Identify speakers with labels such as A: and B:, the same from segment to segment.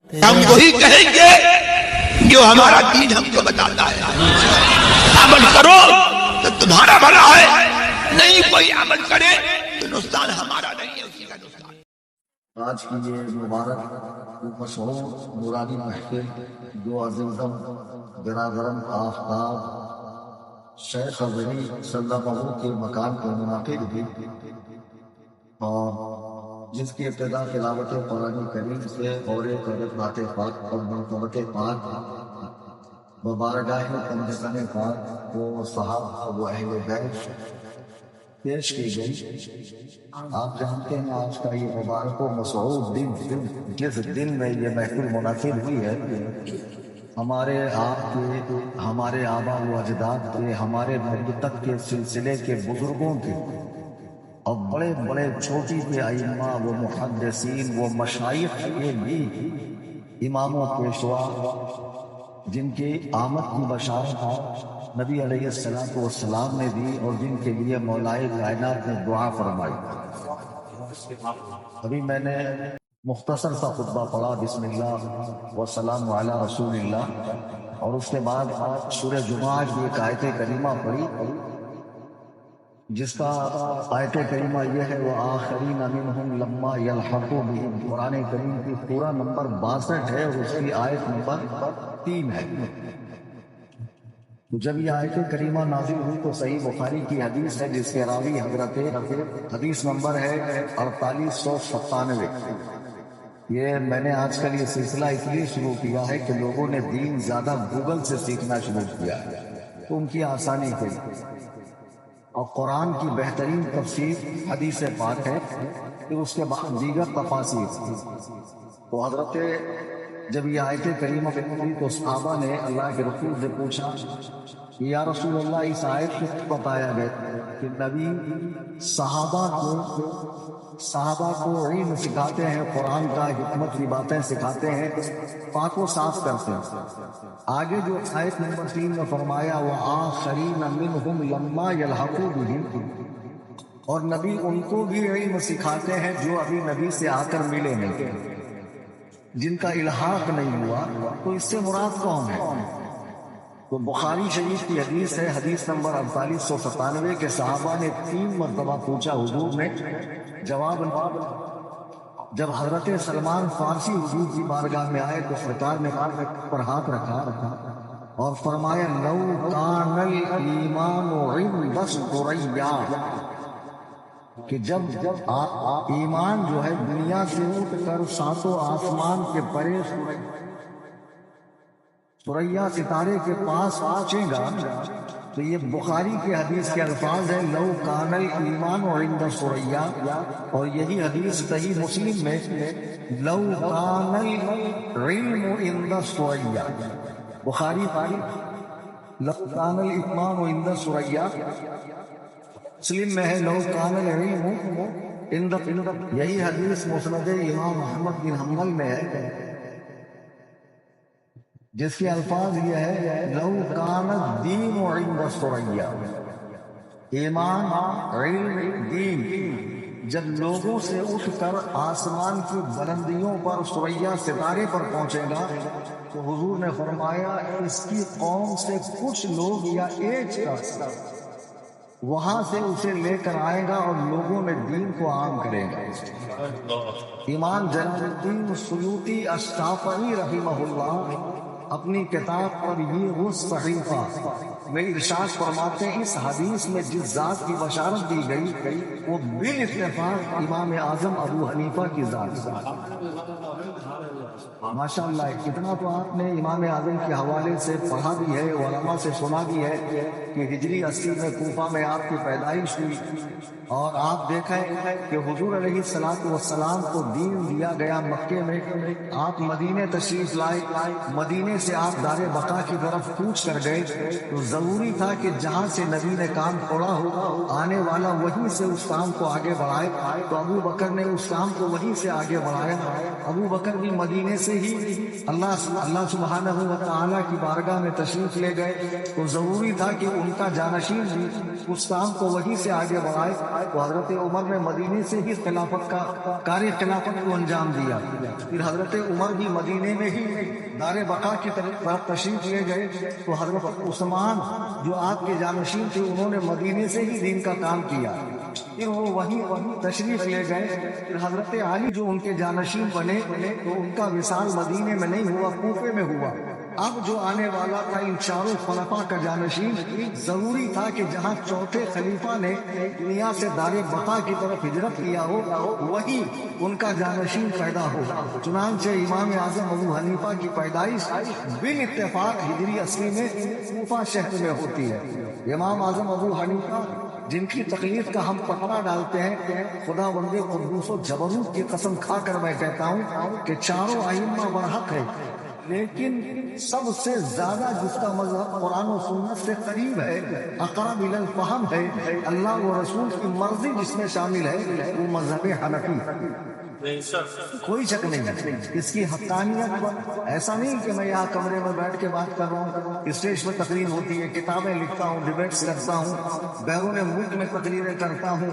A: ہم وہی کہیں گے جو ہمارا دین ہم کو بتاتا ہے. عمل کرو تو تمہارا بھلا ہے, نہیں کوئی عمل کرے تو نقصان ہمارا نہیں ہے, اسی کا نقصان.
B: آج کی یہ مبارک مشہور نورانی محفل جو عزیزم برادرم آفتاب شیخ حضری صلی اللہ علیہ وسلم کے مکان پر منعقد ہوئی اور جس کی ابتدا تلاوت قرآن کریم سے اور ایک عدد بات پاک اور مرتبت پاک ببارگاہ پنجتن پاک و صحابہ و اہل بیت پیش کی گئی. آپ جانتے ہیں آج کا یہ مبارک و مسعود دن جس دن میں یہ محفل منعقد ہوئی ہے ہمارے آپ کے, ہمارے آبا و اجداد کے, ہمارے مدت کے سلسلے کے بزرگوں کے اور بڑے بڑے چھوٹی کے ائمہ و محدثین و مشائخ کے بھی امام و پیشوا جن کی آمد کی بشارت نبی علیہ السلام نے دی اور جن کے لیے مولائے کائنات نے دعا فرمائی. ابھی میں نے مختصر سا خطبہ پڑھا, بسم اللہ والسلام علی رسول اللہ, اور اس کے بعد سورہ جمعہ کی ایک آیت کریمہ پڑھی جس کا آیت کریمہ یہ ہے وآخرین منہم لما یلحقوا بہم. قرآن کریم کی پورا نمبر 62 ہے اور اس کی آیت نمبر 3 ہے. تو جب یہ آیت کریمہ نازل ہوئی تو صحیح بخاری کی حدیث ہے جس کے راوی حضرت حدیث نمبر ہے 4897. یہ میں نے آج کل یہ سلسلہ اس لیے شروع کیا ہے کہ لوگوں نے دین زیادہ گوگل سے سیکھنا شروع کیا ہے تو ان کی آسانی کے لیے, اور قرآن کی بہترین تفسیر حدیث پاک ہے پھر اس کے بعد دیگر تفاسیر. تو حضرت جب یہ آیت کریمہ پڑھی تو صحابہ نے اللہ کے رسول سے پوچھا یا رسول اللہ اس آیت کو بتایا گیا کہ نبی صحابہ کو علم سکھاتے ہیں, قرآن کا حکمت کی باتیں سکھاتے ہیں, پاک و صاف کرتے ہیں. آگے جو آیت نمبر 3 میں فرمایا وآخرین منہم لما یلحقوا بہم, اور نبی ان کو بھی علم سکھاتے ہیں جو ابھی نبی سے آ کر ملے نہیں, جن کا الحاق نہیں ہوا. تو اس سے مراد کون ہے؟ تو بخاری شریف کی حدیث ہے, حدیث نمبر 4897 کے صحابہ نے 3 مرتبہ پوچھا حضور نے جواب. جب حضرت سلمان فارسی حضور کی بارگاہ میں آئے تو سرکار نے پر ہاتھ رکھا اور فرمایا لو کان الایمان عند الثریا, کہ جب ایمان جو ہے دنیا سے اٹھ کر 7 آسمان کے پرے ثریا ستارے کے پاس پہنچے گا. تو یہ بخاری کے حدیث کے الفاظ ہیں لو کان الایمان عند ثریا, اور یہی حدیث صحیح مسلم میں لو کان العلم عند ثریا. بخاری لو کان الایمان عند ثریا, مسلم میں ہے لو کان العلم عند, یہی حدیث مسند امام احمد بن حنبل میں ہے جس کے الفاظ یہ ہے لو کان الدین عند ثریا. ایمان, علم, دین جب لوگوں سے اٹھ کر آسمان کی بلندیوں پر ثریا ستارے پر پہنچے گا تو حضور نے فرمایا اس کی قوم سے کچھ لوگ یا ایک شخص وہاں سے اسے لے کر آئے گا اور لوگوں میں دین کو عام کرے گا. امام جلال الدین سیوطی الشافعی رحمہ اللہ اپنی کتاب پر یہ وہ صحیفہ میں ارشاد فرماتے ہیں اس حدیث میں جس ذات کی بشارت دی گئی وہ بالاتفاق امام اعظم ابو حنیفہ کی ذات. ماشاء اللہ, کتنا تو آپ نے امام اعظم کے حوالے سے پڑھا بھی ہے, علماء سے سنا بھی ہے کہ ہجری 80 میں کوفہ میں آپ کی پیدائش ہوئی, اور آپ دیکھیں کہ حضور علیہ السلام کو دین دیا گیا مکے میں, آپ مدینے تشریف لائے, مدینے سے آپ دار بقا کی طرف کوچ کر گئے. تو ضروری تھا کہ جہاں سے نبی نے کام چھوڑا ہو آنے والا وہیں سے اس کام کو آگے بڑھائے. تو ابو بکر نے اس کام کو وہیں سے آگے بڑھایا. ابو بکر بھی مدینے سے سے ہی اللہ سبحانہ و تعالیٰ کی بارگاہ میں تشریف لے گئے تو ضروری تھا کہ ان کا جانشین بھی اس کام کو وہی سے آگے بڑھائے. تو حضرت عمر نے مدینے سے ہی خلافت کو انجام دیا. پھر حضرت عمر بھی مدینے میں ہی دار بقا کی طرف تشریف لے گئے. تو حضرت عثمان جو آپ کے جانشین تھے انہوں نے مدینے سے ہی دین کا کام کیا. پھر وہ وہیں تشریف لے گئے. پھر حضرت علی جو ان کے جانشین بنے تو ان کا وصال مدینے میں نہیں ہوا، کوفے میں ہوا. اب جو آنے والا تھا ان چاروں خلفاء کا جانشین ضروری تھا کہ جہاں چوتھے خلیفہ نے دنیا سے دار بقا کی طرف ہجرت کیا ہو وہی ان کا جانشین پیدا ہو. چنانچہ امام اعظم ابو حنیفہ کی پیدائش بالاتفاق ہجری 80 میں کوفہ شہر میں ہوتی ہے. امام اعظم ابو حنیفہ جن کی تقلید کا ہم پکڑا ڈالتے ہیں، خدا بند قدوس و جبروت کی قسم کھا کر میں کہتا ہوں کہ چاروں ائمہ برحق ہے، لیکن سب سے زیادہ جس کا مذہب قرآن و سنت سے قریب ہے، اقرب الی الفہم ہے، اللہ و رسول کی مرضی جس میں شامل ہے، وہ مذہب حنفی. کوئی شک نہیں ہے اس کی حقانیت پر. ایسا نہیں کہ میں یہاں کمرے میں بیٹھ کے بات کر رہا ہوں، اسٹیج پر تقریر ہوتی ہے، کتابیں لکھتا ہوں، ڈیبیٹس کرتا ہوں، بیرون ملک میں تقریریں کرتا ہوں،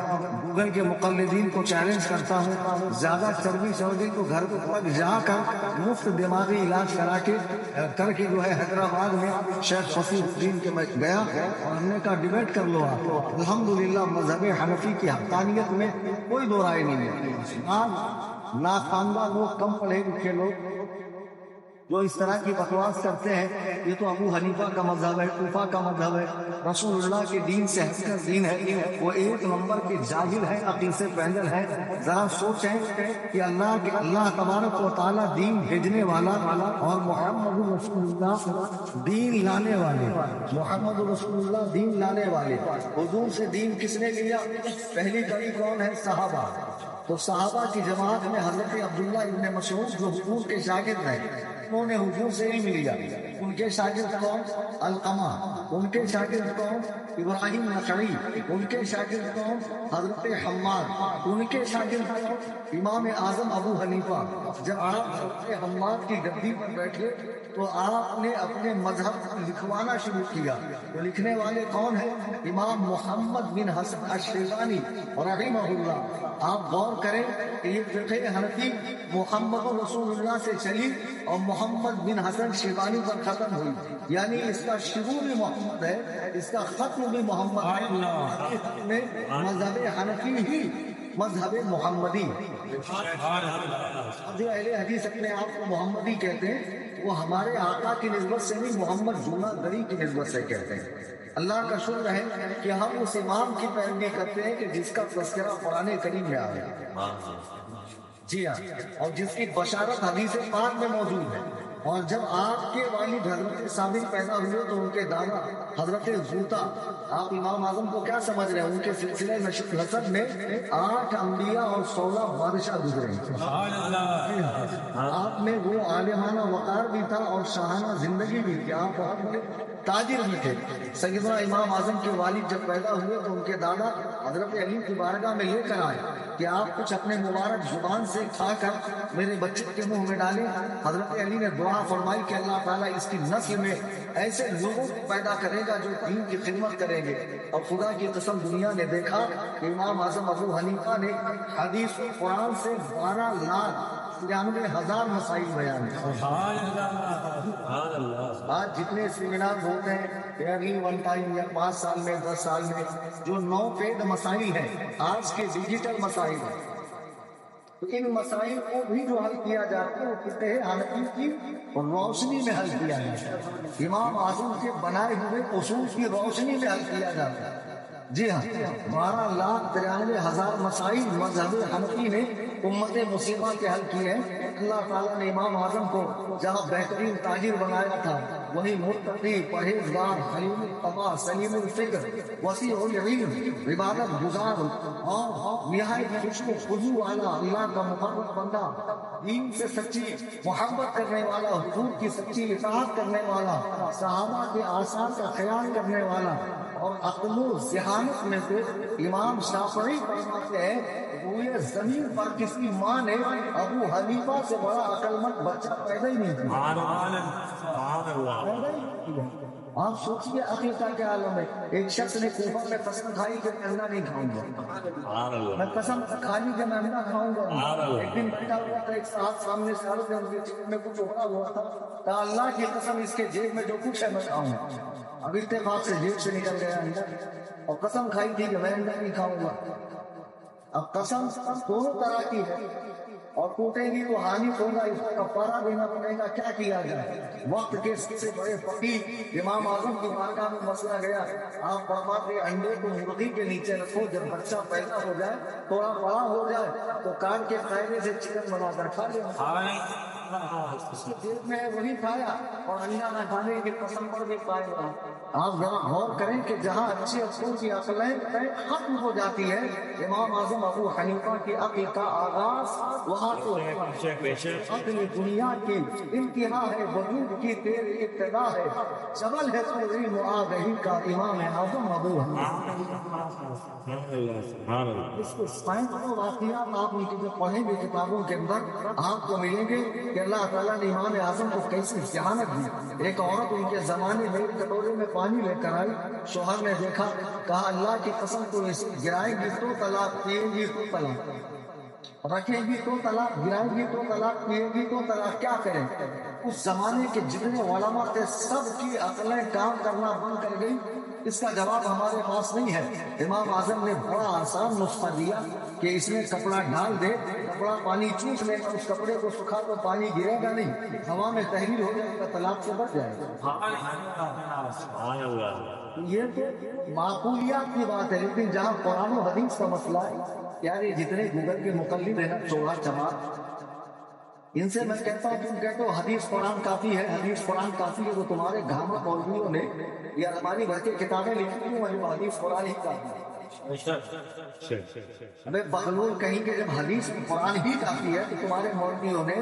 B: گوگل کے مقلدین کو چیلنج کرتا ہوں. زیادہ چربی چوردی کو گھر تک جا کر مفت دماغی علاج کر کے جو ہے حیدرآباد میں شیخ فصیح الدین کے میں گیا اور ہم نے کہا ڈیبیٹ کر لو. آپ الحمدللہ مذہب حنفی کی حقانیت میں کوئی دو رائے نہیں ہے. ناخواندہ لوگ، کم پڑھے لکھے لوگ جو اس طرح کی بکواس کرتے ہیں، یہ تو ابو حنیفہ کا مذہب ہے، کوفہ کا مذہب ہے، رسول اللہ کے دین سے ہٹ کر دین ہے. وہ ایک نمبر کے جاہل ہے، عقل سے پہنجل ہے. ذرا سوچیں کہ اللہ تبارک و تعالیٰ دین بھیجنے والا اور محمد رسول اللہ دین لانے والے، محمد رسول اللہ دین لانے والے. حضور سے دین کس نے لیا؟ پہلی کڑی کون ہے؟ صحابہ. تو صحابہ کی جماعت میں حضرت عبداللہ ابن مسعود جو حضور کے شاگرد ہیں، انہوں نے حضور سے علم لیا. ان کے شاگرد کون؟ علقمہ. ان کے شاگرد کون؟ ابراہیم نخعی. ان کے شاگرد کون؟ حضرت حماد. ان کے شاگرد کون؟ امام اعظم ابو حنیفہ. جب آپ حضرت حماد کی گدی پر بیٹھے تو آپ نے اپنے مذہب کو لکھوانا شروع کیا. تو لکھنے والے کون ہیں؟ امام محمد بن حسن الشیبانی رحمہ اللہ. آپ غور کریں کہ یہ فقہ حنفی محمد رسول اللہ سے چلی اور محمد بن حسن شیبانی پر ختم ہوئی. یعنی اس کا شروع بھی محمد ہے، اس کا ختم بھی محمد ہے. مذہب حنفی ہی مذہب محمدی. جو اہل حدیث اپنے آپ کو محمدی کہتے ہیں وہ ہمارے آقا کی نسبت سے نہیں، محمد جونا دری کی نسبت سے کہتے ہیں. اللہ کا شکر ہے کہ ہم اس امام کی پیروی کرتے ہیں کہ جس کا تذکرہ قرآن کریم میں آیا. جی ہاں، اور جس کی بشارت حدیث پاک میں موجود ہے. اور جب آپ کے والد حضرت ثابت پیدا ہوئے تو ان کے دادا حضرت زوتا، آپ امام اعظم کو کیا سمجھ رہے ہیں؟ ان کے سلسلے نسب میں 8 انبیاء اور 16 بادشاہ گزرے. آپ میں وہ عالمانہ وقار بھی تھا اور شاہانہ زندگی بھی تھی. آپ بہت بڑے تاجر بھی تھے. سیدنا امام اعظم کے والد جب پیدا ہوئے تو ان کے دادا حضرت علی کی بارگاہ میں لے کر آئے کہ آپ کچھ اپنے مبارک زبان سے کھا کر میرے بچے کے منہ میں ڈالیں. حضرت علی نے دعا فرمائی کہ اللہ تعالیٰ اس کی نسل میں ایسے لوگوں کو پیدا کرے گا جو دین کی خدمت کریں گے. اور خدا کی قسم دنیا نے دیکھا کہ امام اعظم ابو حنیفہ نے حدیث قرآن سے 12,93,000 مسائل بیان کیے. آج جتنے سیمینار ہوتے ہیں ایئرلی 1 ٹائم یا 5 سال میں 10 سال میں، جو 9 پیڈ مسائل ہیں آج کے ڈیجیٹل مسائل ہیں، تو ان مسائل کو بھی جو حل کیا جاتا ہے وہ فقہ حنفی کی روشنی میں حل کیا جاتا ہے. امام اعظم کے بنائے ہوئے اصول کی روشنی میں حل کیا جاتا ہے. جی ہاں، 12,93,000 مسائل مذہب حنفی نے امت مسلمہ کے حل کیے ہیں. اللہ تعالیٰ نے امام اعظم کو جہاں بہترین تاجر بنایا تھا وہی متقی، پرہیزگار، حلیم الطبع، سلیم الفکر، وسیع العلم، عبادت گزار اور نہایت خوشو خضوع والا، اللہ کا مقرب بندہ، دین سے سچی محبت کرنے والا، حضور کی سچی اطاعت کرنے والا، صحابہ کے آثار کا خیال کرنے والا. اور عقل و ذہانت میں سے امام شافعی فرماتے ہیں روئے زمین پر کسی ماں نے ابو حنیفہ سے بڑا عقل مند بچہ پیدا ہی نہیں کیا، پیدا ہی نہیں کیا۔ آپ سوچیے عقیدہ کیا عالم ہے۔ ایک شخص نے کوفہ میں قسم کھائی کہ میں انڈا نہیں کھاؤں گا، میں قسم کھا لی کہ میں انڈا کھاؤں گا۔ ایک دن بیٹھا ہوا تھا، ایک صاحب سامنے سے آئے تھے، ان کی جیب میں کچھ اڑا ہوا تھا، کہا اللہ کی قسم اس کے جیب میں جو کچھ ہے میں کھاؤں گا۔ اب اتفاق سے جیب سے نکل گیا انڈا، اور قسم کھائی تھی کہ میں انڈا نہیں کھاؤں گا۔ اب قسم دونوں طرح کی ہے، اور ٹوٹے گی تو ہانی ہوگا، اس کا کفارہ دینا پڑے گا۔ کیا کیا جائے؟ وقت کے سب سے بڑے فقیر امام اعظم کی بارگاہ میں مسئلہ گیا، آپ فرماتے انڈے کو مرغی کے نیچے رکھو، جب بچہ پیدا ہو جائے تھوڑا بڑا ہو جائے تو کاٹ کے قاعدے سے چکن بنا کر کھا لیں۔ اس کے جیب میں وہی کھایا، اور انڈا نہ کھانے کی قسم پر بھی قائم رہا۔ آپ ذرا غور کریں کہ جہاں اچھے افسر کی عقلیں ختم ہو جاتی ہے، امام اعظم ابو حنیفہ کی عقل کا آغاز وہاں تو ہے۔ عقل دنیا کی انتہا ہے، وجود کی تیری ابتدا ہے، جبل ہے تو علم آگہی کا امام اعظم ابو حنیفہ۔ اس کے سینکڑوں واقعات آپ ان کی جو پڑھیں گے کتابوں کے اندر آپ کو ملیں گے کہ اللہ تعالیٰ نے امام اعظم کو کیسی ذہانت دی۔ ایک عورت ان کے زمانے میں ایک کٹورے میں پانی لے کر آئی، شوہر نے دیکھا، کہا اللہ کی قسم تو اسے گرائے گی تو طلاق، پیے گی تو طلاق، رکھے گی تو طلاق، گرائے گی تو طلاق، پیے گی تو طلاق، کیا کریں؟ اس زمانے کے جتنے علماء تھے سب کی عقلیں کام کرنا بند کر گئی۔ اس کا جواب ہمارے پاس نہیں ہے۔ امام اعظم نے بڑا آسان نسخہ دیا کہ اس میں کپڑا ڈال دے، کپڑا پانی چوس لے گا، اس کپڑے کو سکھا تو پانی گرے گا نہیں، ہوا میں تحریر ہو جائے گا، طلاق سے بچ جائے گا۔ یہ تو معقولیات کی بات ہے، لیکن جہاں قرآن و حدیث کا مسئلہ ہے، یار یہ جتنے گوگل کے مقلد ہیں نا، چوڑا چمار، ان سے میں کہتا ہوں، تم کہتے ہو حدیث قرآن کافی ہے، حدیث قرآن کافی ہے، تو تمہارے گھامہ مولویوں نے یا ہماری بھر کے کتابیں لکھی ہیں جو حدیث قرآن ہی کافی ہے۔ ابے بغلول کہیں کہ جب حدیث قرآن ہی کافی ہے تو تمہارے مولویوں نے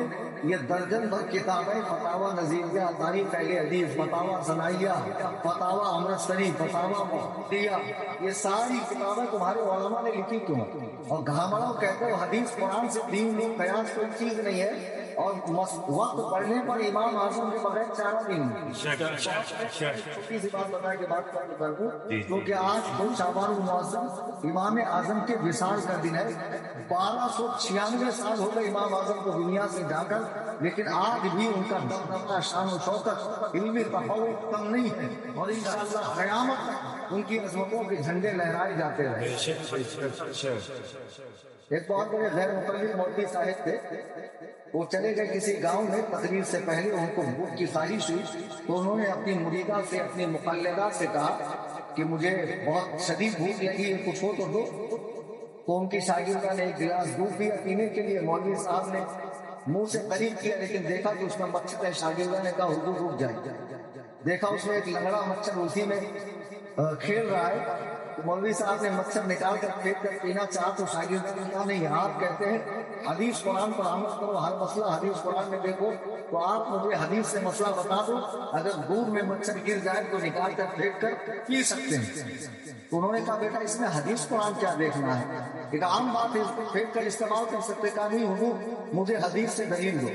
B: یہ درجن بھر کتابیں، فتاوی نظیریہ، تاریخ اہل حدیث، فتاوی ثنائیہ، فتاوی امرتسری، فتاوی محمدیہ، یہ ساری کتابیں تمہارے علماء نے لکھی کیوں؟ اور گھامڑوں کہتے ہو حدیث قرآن سے دین میں قیاس کوئی چیز نہیں ہے، اور وقت پڑھنے پر امام اعظم کے بغیر چارہ نہیں۔ چھوٹی سی بات بتا کے بات کر دوں، کیونکہ آج دو شعبان المعظم امام اعظم کے وصال کا دن ہے۔ 1296 سال ہو گئے امام اعظم کو دنیا سے جا کر، لیکن آج بھی ان کا دبدبہ، شان و شوکت، علمی تفوق کم نہیں ہے، اور انشاءاللہ قیامت تک ان کی عظمتوں کے جھنڈے لہرائے جاتے رہے۔ ایک بہت بڑے غیر مقلد مولوی صاحب تھے، وہ چلے گئے کسی گاؤں میں، تقریر سے پہلے ان کو بھوک کی خواہش ہوئی تو انہوں نے اپنی مریدہ سے، اپنی مقلدہ سے کہا کہ مجھے بہت شدید بھوک لگی ہے، کچھ ہو تو دو۔ تو ان کی شاگردہ نے ایک گلاس دودھ دیا پینے کے لیے، مولوی صاحب نے منہ سے قریب کیا لیکن دیکھا کہ اس میں مچھر ہے۔ شاگردہ نے کہا حضور رک جائے، دیکھا اس میں ایک لنگڑا مچھر اسی میں کھیل رہا ہے۔ تو مولوی صاحب نے مچھر نکال کر پھینک کر پینا چاہا تو شاگردہ نے کہا نہیں، آپ کہتے ہیں حدیث قرآن پر عمل کرو، ہر مسئلہ حدیث قرآن میں دیکھو، تو آپ مجھے حدیث سے مسئلہ بتا دو، اگر دودھ میں مچھر گر جائے تو نکال کر پھینک کر پی سکتے ہیں۔ تو انہوں نے کہا بیٹا اس میں حدیث قرآن کیا دیکھنا ہے، ایک عام بات ہے، اس کو پھینک کر استعمال کر سکتے۔ کہا نہیں حضور مجھے حدیث سے دلیل دو۔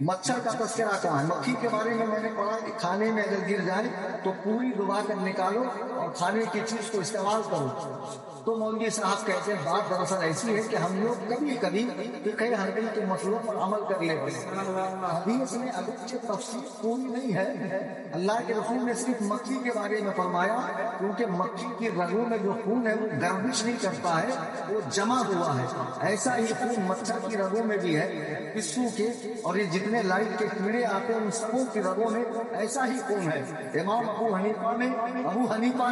B: مچھر کا تذکرہ کہاں ہے؟ مکھی کے بارے میں نے پڑھا کہ کھانے میں اگر گر جائے تو پوری دبا کر نکالو اور کھانے کی چیز کو استعمال کرو۔ تو مولوی صاحب کہتے ہیں بات دراصل ایسی ہے کہ ہم لوگ کبھی کبھی فقہ حنبلی کے مسئلوں پر عمل کر لیتے ہیں۔ حدیث میں اگرچہ تفصیل پوری نہیں ہے، اللہ کے رسول نے صرف مکھی کے بارے میں فرمایا کیونکہ مکھی کی رگوں میں جو خون ہے وہ گردش نہیں کرتا ہے، وہ جمع ہوا ہے۔ ایسا ہی خون مچھر کی رگوں میں بھی ہے، پسو کے اور یہ جتنے لائٹ کے کیڑے آتے ہیں ان سبوں کی رگوں میں ایسا ہی خون ہے۔ امام ابو حنیفہ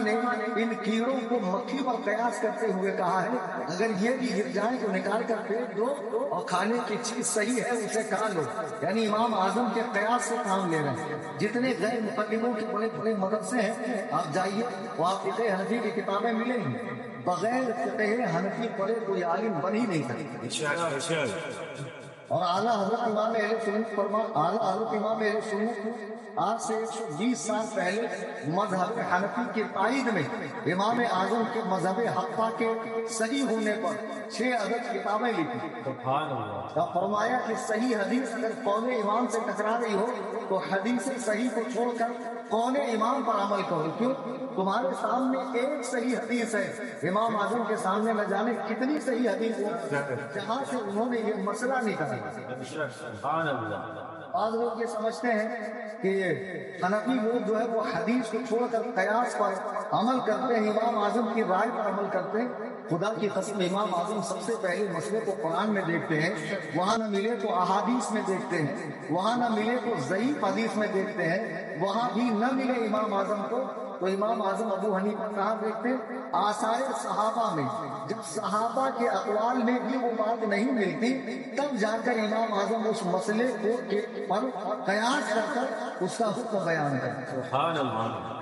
B: نے ان کیڑوں کو مکھی پر قیاس کرتے ہوئے کہا ہے اگر یہ بھی گر جائیں تو نکال کر پھینک دو اور کھانے کی چیز صحیح ہے اسے کھا لو۔ یعنی امام اعظم کے قیاس سے کام لے رہے ہیں۔ جتنے غیر مقلدوں کے بڑے بڑے مدرسے ہیں آپ جائیے وہاں فقہ حنفی کی کتابیں ملیں گی، بغیر فقہ حنفی پڑھے کوئی عالم بن ہی نہیں سکتا۔ اور اعلیٰ حضرت امام اہل سنت اعلیٰ حضرت امام اہل سنت آج سے 120 سال پہلے مذہب حنفی کے تائید میں امام اعظم کے مذہب حقہ کے صحیح ہونے پر 6 عدد کتابیں لکھی. اور فرمایا کہ صحیح حدیث اگر قول امام سے ٹکرا رہی ہو تو حدیث صحیح کو چھوڑ کر قول امام پر عمل کرو. کیوں؟ تمہارے سامنے ایک صحیح حدیث ہے، امام اعظم کے سامنے نہ جانے کتنی صحیح حدیث ہے جہاں سے انہوں نے یہ مسئلہ نکالا. بعض لوگ یہ سمجھتے ہیں کہ حنفی لوگ جو ہے وہ حدیث کو چھوڑ کر قیاس پر عمل کرتے ہیں، امام اعظم کی رائے پر عمل کرتے ہیں. خدا کی قسم امام اعظم سب سے پہلے مسئلے کو قرآن میں دیکھتے ہیں، وہاں نہ ملے تو احادیث میں دیکھتے ہیں، وہاں نہ ملے تو ضعیف حدیث میں دیکھتے ہیں، وہاں بھی نہ ملے امام اعظم کو تو امام اعظم ابو حنیفہ کہاں دیکھتے ہیں؟ آثار صحابہ میں. جب صحابہ کے اقوال میں بھی وہ بات نہیں ملتی تب جا کر امام اعظم اس مسئلے کو پر قیاس کر کر اس کا حکم بیان کرتے.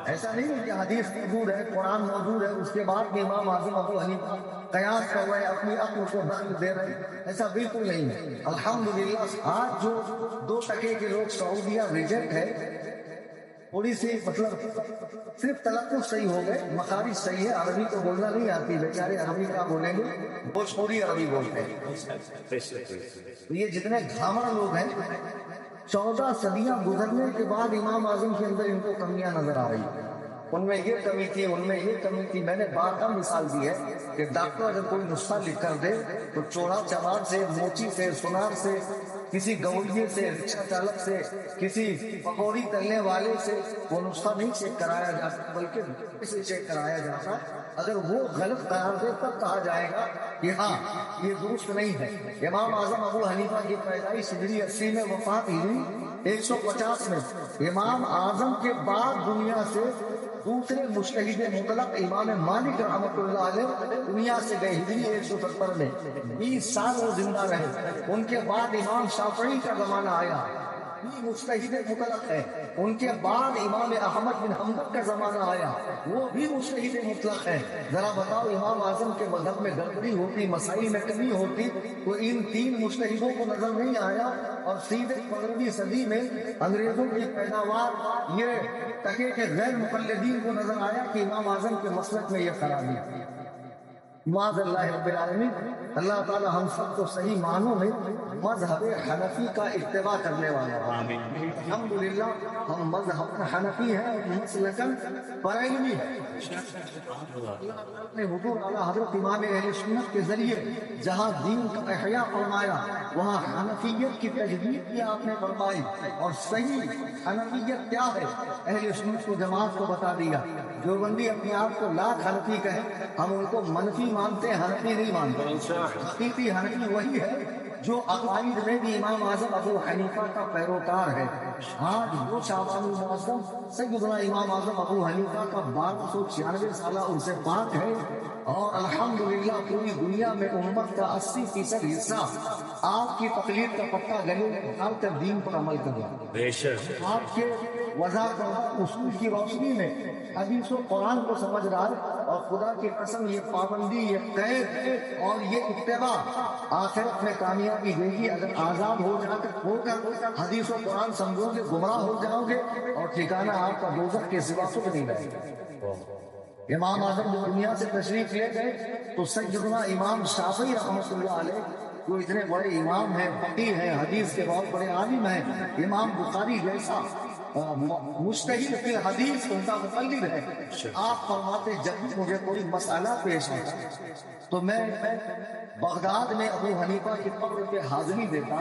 B: ایسا نہیں ہے کہ حدیث موجود ہے، قرآن موجود ہے، اس کے بعد بھی امام اعظم ابو حنیفہ قیاس کر رہے، اپنی عقل کو دخل دے رہے. ایسا بالکل نہیں ہے. الحمدللہ آج جو 2 ٹکے کے لوگ سعودیہ ریجیکٹ ہے، تھوڑی سی مطلب صرف تلفظ صحیح ہو گئے، مخارج صحیح ہے، عربی تو بولنا نہیں آتی، بیچارے عربی کیا بولیں گے، بھوجپوری عربی بولتے ہیں. یہ جتنے گھامر لوگ ہیں 14 صدیاں گزرنے کے بعد امام اعظم کے اندر ان کو کمیاں نظر آ رہی ہیں. ان میں یہ کمی تھی، ان میں یہ کمی تھی. میں نے بار مثال دی ہے کہ ڈاکٹر اگر کوئی نسخہ لکھ کر دے تو چوڑا چمار سے، موچی سے، سنار سے، کسی گوڑیے سے، رکشہ چالک سے، کسی پکوڑی تلنے والے سے وہ نسخہ نہیں چیک کرایا جاتا بلکہ اسے چیک کرایا جاتا. اگر وہ غلط قرار دے تب کہا جائے گا کہ ہاں یہ درست نہیں ہے. امام اعظم ابو حنیفہ کی پیدائش ہجری 80 میں، وفات ہوئی 150 میں. امام اعظم کے بعد دنیا سے دوسرے مجتہد مطلق امام مالک رحمۃ اللہ علیہ دنیا سے گئے ہجری 170 میں. 20 سال وہ زندہ رہے. ان کے بعد امام شافعی کا زمانہ آیا، بھی مجتہد مطلق ہے. ان کے بعد امام احمد بن حنبل کا زمانہ آیا، وہ بھی مجتہد مطلق ہے. ذرا بتاؤ امام اعظم کے مذہب میں گڑبڑی ہوتی، مسائل میں کمی ہوتی تو ان 3 مجتہدوں کو نظر نہیں آیا. اور سیدھے 15ویں صدی میں انگریزوں کی پیداوار یہ ٹکے کے غیر مقلدین کو نظر آیا کہ امام اعظم کے مسلک میں یہ خرابی ہے. معاذ اللہ رب العالمین. اللہ تعالی ہم سب کو صحیح معنوں میں مذہب حنفی کا اتباع کرنے والا. الحمدللہ ہم مذہب حنفی ہیں، مسلکن بریلوی ہے. اپنے حضور اعلیٰ حضرت امام اہل سنت کے ذریعے جہاں دین کا احیاء فرمایا وہاں حنفیت کی تجدید بھی آپ نے فرمائی، اور صحیح حنفیت کیا ہے اہل سنت کو جماعت کو بتا دیا. جو بندی اپنے آپ کو لاکھ حنفی کہے، ہم ان کو منفی مانتے، حنفی نہیں مانتے. حقیقی حنفی وہی ہے جو عقائد میں بھی امام اعظم ابو حنیفہ کا پیروکار ہے. آج وہ شعبان المعظم سیدنا امام اعظم ابو حنیفہ کا 1296 سالہ عرص پاک ہے، اور الحمدللہ پوری دنیا میں امت کا 80% حصہ آپ کی تقلید کا پتہ گلے میں ڈال کر دین پر عمل کر رہا. آپ کے وضاحت اصول کی روشنی میں حدیث و قرآن کو سمجھ رہا ہے. اور خدا کی قسم یہ پابندی، یہ قید اور یہ اتباع آخرت میں کامیابی دے گی. اگر آزاد ہو کر حدیث و قرآن سمجھو گے گمراہ ہو جاؤ گے، اور ٹھکانہ آپ کا دوزخ کے سوا کچھ نہیں رہے گا. امام اعظم جو دنیا سے تشریف لے گئے تو سیدنا امام شافعی رحمۃ اللہ علیہ جو اتنے بڑے امام ہیں، فقیہ ہیں، حدیث کے بہت بڑے عالم ہیں، امام بخاری جیسا مجتہد فی الحدیث ان کا مقلد ہے. آپ فرماتے جب مجھے کوئی مسئلہ پیش ہے تو میں بغداد میں ابو حنیفہ کی قبر پہ حاضری دیتا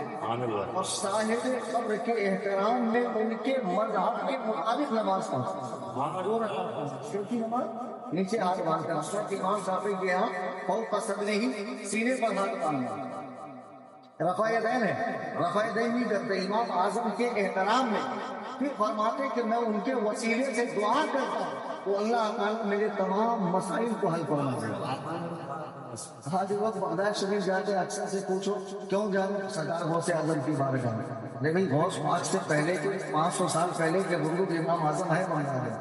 B: اور صاحب قبر کے احترام میں ان کے مذہب کے مطابق نماز پڑھتا. 2 رکعت کی نماز، نیچے ہاتھ باندھ کر. امام شافعی کے یہاں فوق صدرہ سینے پر ہاتھ باندھنا رفع یدین ہے. رفع یدین نہیں کرتے امام اعظم کے احترام میں. پھر فرماتے کہ میں ان کے وسیلے سے دعا کرتا ہوں تو اللہ تعالیٰ میرے تمام مسائل کو حل فرما دے. آج وقت بغداد شریف جاتے اکثر سے پوچھو کیوں جانا، سرکار غوث اعظم کی بارگاہ میں. لیکن غوث پاک سے پہلے کے 500 سال پہلے کے بزرگ امام اعظم ہے بغداد میں.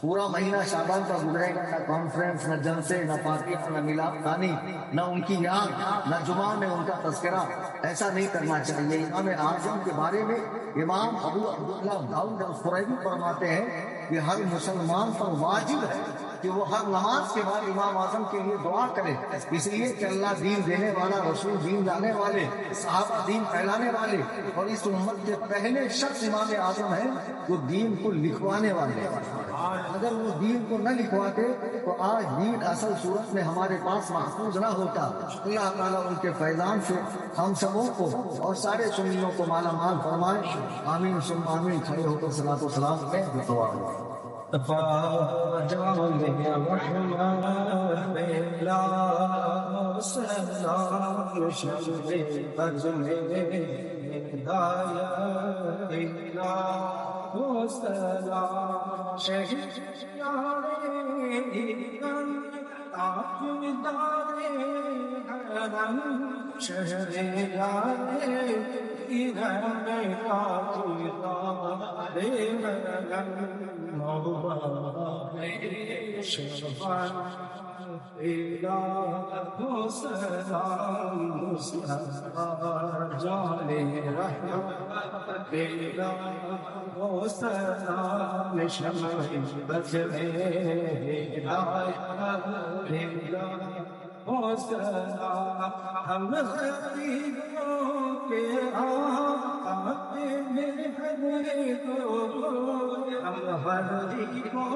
B: پورا مہینہ شعبان کا گزرے گا، نہ کانفرنس، نہ جلسے، نہ پارٹیاں، نہ ملاپ خانی، نہ ان کی یاد، نہ جمعہ میں ان کا تذکرہ. ایسا نہیں کرنا چاہیے. امام اعظم کے بارے میں امام ابو عبداللہ داؤد القرینی فرماتے ہیں کہ ہر مسلمان پر واجب ہے کہ وہ ہر نماز کے بعد امام اعظم کے لیے دعا کرے، اس لیے کہ اللہ دین دینے والا، رسول دین لانے والے، صحابہ دین پھیلانے والے، اور اس امت کے پہلے شخص امام اعظم ہیں وہ دین کو لکھوانے والے. اگر وہ دین کو نہ لکھواتے تو آج دین اصل صورت میں ہمارے پاس محفوظ نہ ہوتا. اللہ تعالیٰ ان کے فیضان سے ہم سبوں کو اور سارے سنیوں کو مالا مال فرمائے. آمین ثم آمین. کھڑے ہو کر صلاۃ و سلام میں دعا کریں.
C: ہم غریبوں کے آقا میرے ہم غریبوں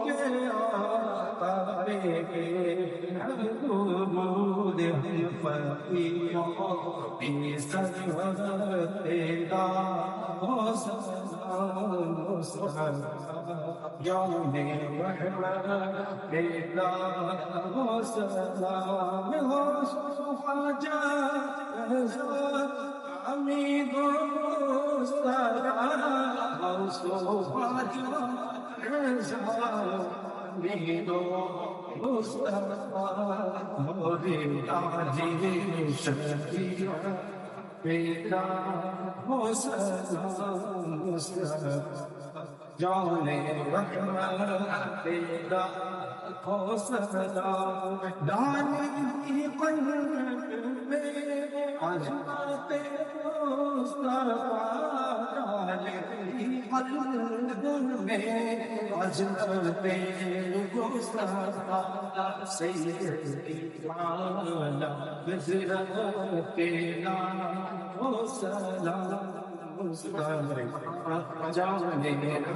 C: کے آقا درود ہم فقیروں کی سرورت تیرا ہو سلام سلام جان رحمت تیرا ہو سلام ہو خواجہ امید جان رحمت تیرا ہو سلام دانی قلب میں عظمت مصطفیٰ دانی قلب میں عظمت مصطفیٰ سید اعلیٰ بذرت تیرا ہو سلام جان رحمت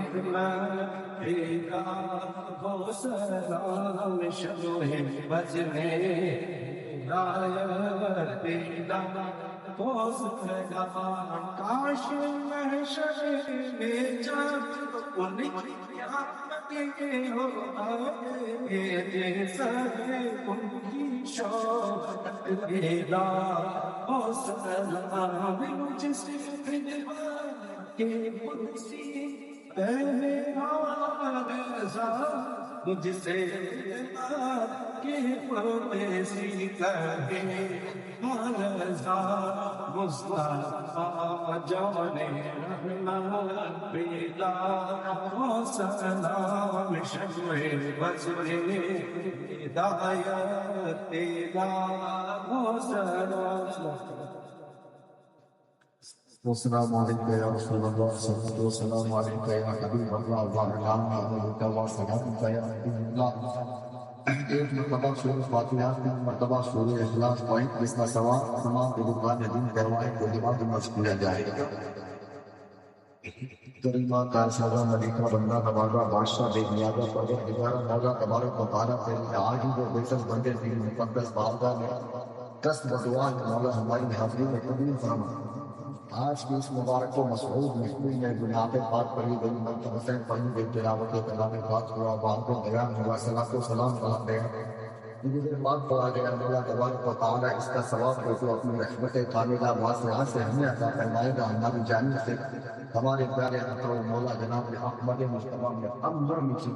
C: تیرا ہو سلام شبہ بزم ہدایت تیرا ہو سلام کاش محشر میں جب ان کی قیامتیں ہو آئے سارے ان کی شوقت تیرا ہو سلام مجھ سے کہ قدسی پہلے آرزا مجھ سے کہ قدسی کہے آرزا مصطفیٰ جان رحمت تیرا ہو سلام شبہ بزم ہدایت تیرا ہو سلام.
B: السلام علیکم یا رسول اللہ صلی اللہ علیہ وسلم. السلام علیکم یا حبیب اللہ و سلام یا حبیب اللہ. ایک مرتبہ سورہ فاتحہ، تین مرتبہ سورہ اخلاص پڑھیں، جس کا ثواب تمام بزرگان دین کروائیں تو دماغ میں کیا جائے گا. کریمہ کارسازہ ملکہ بندہ نوازہ بادشاہ بے نیازہ پروردگار مولا تبارک و تعالیٰ تیرے عاجز و بےعزت بندے کی مقدس بارگاہ میں دست بدعا کہ مولا ہماری حاضری میں قبول فرما. آج کی اس مبارک و مسعود محفل میں بنیاد پاک پڑھی گئی ملک حسین پڑھی گئی تلاوت کلام پاک ہوا، بعد کو بیان ہوا، صلاۃ و سلام پڑھا گیا، مجھے پاک پڑھا گیا. مولا تبارک و تعالیٰ اس کا ثواب کو تو اپنی رحمت کاملہ واسعہ سے ہمیں عطا فرمائے گا. ہماری جانب سے ہمارے پیارے حضرت مولا جناب احمد مصطفیٰ میں اندر نیچے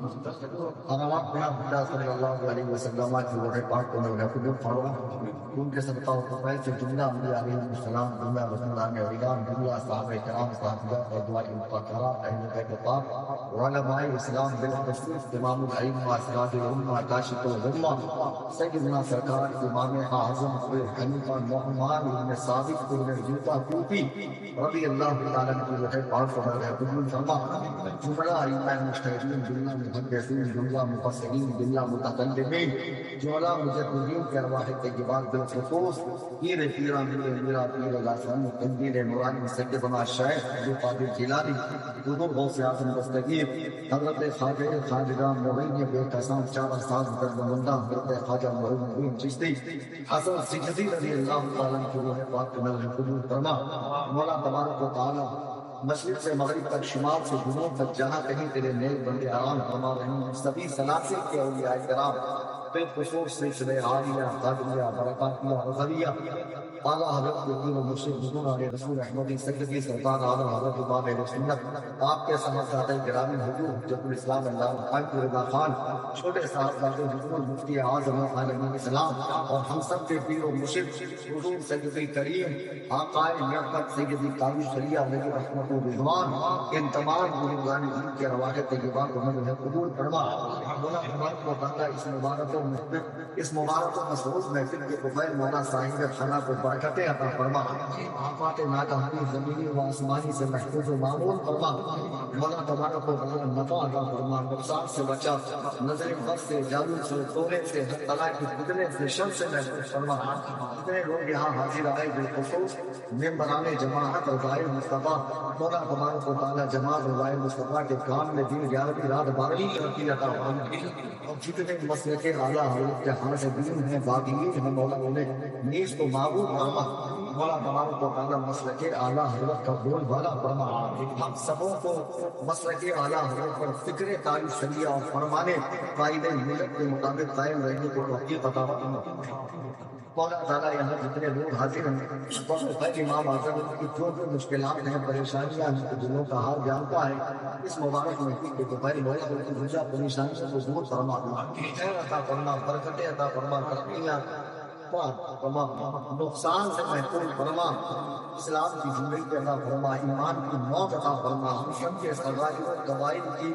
B: اور اللہ بنا صلی اللہ علیہ وسلم کی روح پاک کو میں قبول فرما ان کے صدقہ و فضائل سے جملہ انبیاء علیہ السلام جملہ رسولان اعلان جملہ صحابہ کرام صحابیات اور دعائی مطہرات اہل بیت پاک علماء اسلام بالخصوص امام الائمہ اسراد الامہ کاشف الغمہ سیدنا سرکار امام اعظم ابو حنیفہ نعمان بن ثابت بن جوتا کوفی رضی اللہ تعالیٰ کی روح پاک کو میں قبول فرما جملہ ائمہ مجتہدین جملہ محدثین جملہ مفسرین جملہ متکلمین جملہ مجددین کے ارواح طیبات بالخصوص پیر پیران میرا پیر الاسلام قندیل نورانی سیدنا شیخ عبد القادر جیلانی حضور غوث اعظم دستگیر حضرت خواجہ خواجہ معین بے قسم چار ساز دربندہ حضرت خواجہ معین الدین چشتی حسن سجدی رضی اللہ تعالیٰ کی روح پاک کو میں قبول فرما مولا تبارک و تعالیٰ مشرق سے مغرب تک شمال سے جنوب تک جہاں کہیں تیرے نیک بندے آرام فرما رہے ہیں سبھی سلاسل کے اولیاء کرام بالخصوص سلسلہ عالیہ قادریہ برکاتیہ غزلیہ اعلیٰ حضرت دین و مرشد حضور علیہ رسول احمدی سیدی سلطان اعلیٰ حضرت امام اہل سنت آپ کے صاحبزادہ گرامی حضور حجت الاسلام علامہ خان رضا خان چھوٹے صاحبزادے حضور مفتی اعظم عالم اسلام اور ہم سب کے پیر و مرشد حضور سیدی کریم آقائے نعمت سیدی قاضی شریعہ علیہ رحمت و رضوان ان تمام بزرگان دین کے رواج طیبات کو میں قبول فرما مولا تبارک و تعالیٰ اس مبارک و مسعود محفل کے بغیر مولا صاحب خانہ کو برکتیں عطا فرما آفات ناگہانی زمینی و آسمانی سے محفوظ و معمول فرما مولا تبارک و تعالیٰ نفع عطا فرما نقصان سے بچا نظر بد سے جادو سے توڑے سے ہر طرح کی فتنے سے شر سے محفوظ فرما اتنے لوگ یہاں حاضر آئے بالخصوص ممبران جماعت اور غائب مصطفیٰ مولا تبارک و تعالیٰ جماعت اور غائب مصطفیٰ کے کام میں دن 11ویں رات 12ویں ترقی عطا فرما اور جتنے مسلک اعلیٰ حضرت کے ہاں سے دین ہیں باقیین ہیں مولا انہیں نیز کو معبود فرما مولا تبارک و تعالیٰ مسلک اعلیٰ حضرت کا بول بالا فرما ہم سبوں کو مسلک اعلیٰ حضرت پر فکر تعریف شریعہ اور فرمانے قائد ملت کے مطابق قائم رہنے کو توفیق عطا فرما مولا تعالیٰ یہاں جتنے لوگ حاضر ہیں وقت امام اعظم کی جو جو مشکلات ہیں پریشانیاں ہیں دلوں کا حال جانتا ہے اس مبارک محفل کے دوپہر مولا کی وجہ پریشانیوں کو دور فرما خیر عطا فرما برکتیں عطا فرما ترقیاں فرما نقصان سے محفوظ فرما اسلام کی زندگی عطا فرما ایمان کی موت عطا فرما ہم سب کے سزائے قواعد کی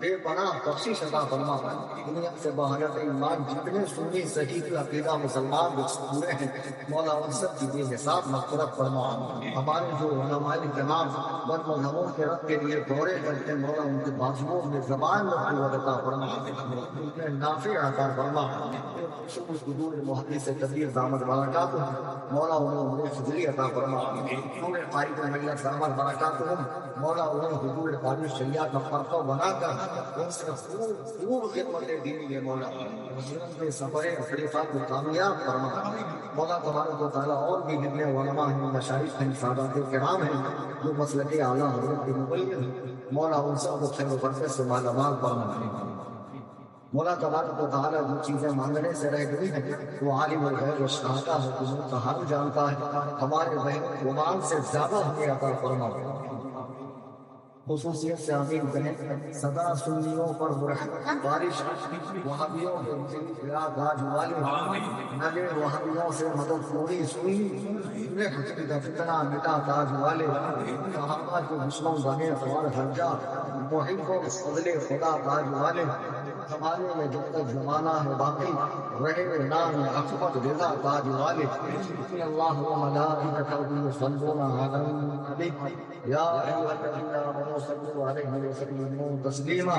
B: بے پناہ بخشش عطا فرما دنیا سے بحالت ایمان جتنے سنی صحیح عقیدہ مسلمان پورے ہیں مولا ان سب کی بے حساب مغفرت فرما ہمارے جو علماء کرام بد مذہبوں کے رد کے لیے دورے کرتے مولا ان کے بازوؤں میں زبان میں قوت عطا فرما ان کے نافع عطا فرما حضور محدث کبیر دامت برکاتہ مولا انہیں فضلی عطا فرما حضور قائد ملت دامت برکاتہ مولا انہیں حضور قادر شریعہ کا فرقہ بنا کر ان سے خوب خدمت دینی ہے مولا حضرت کے سفر خلیفہ کو کامیاب فرما مولا تبارک و تعالیٰ اور بھی جتنے علماء ہیں مشائخ ہیں سادات کرام ہیں جو مسلک اعلیٰ حضرت کے مبلغ ہیں مولا ان سب کو خیر و برکت سے مالا مال فرما مولا تبارک و تعالیٰ جو چیزیں مانگنے سے رہ گئی ہیں وہ عالم الغیب و شہادہ ہے تم کا حال جانتا ہے ہمارے بہن گمان سے زیادہ ہمیں عطا فرما خصوصیت سے آمین کہیں صدا سنیوں پر بارش وہابیوں کے راج والے نلے وہابیوں سے مدد پوری سوئی فتنہ مٹا تاج والے صحابہ کے دشمن بنے سوار ہرجا محب و فضل خدا تاج والے ہمارے میں جب تک زمانہ ہے باقی رہے نام اکبر رضا تاج والے اللہ و ملائکتہ یصلون علی النبی یا ایھا الذین آمنوا صلوا علیہ وسلموا تسلیما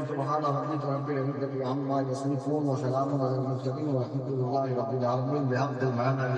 B: سبحان ربک رب العزة عما یصفون وسلام علی المرسلین والحمد للہ رب العالمین بحق المعنى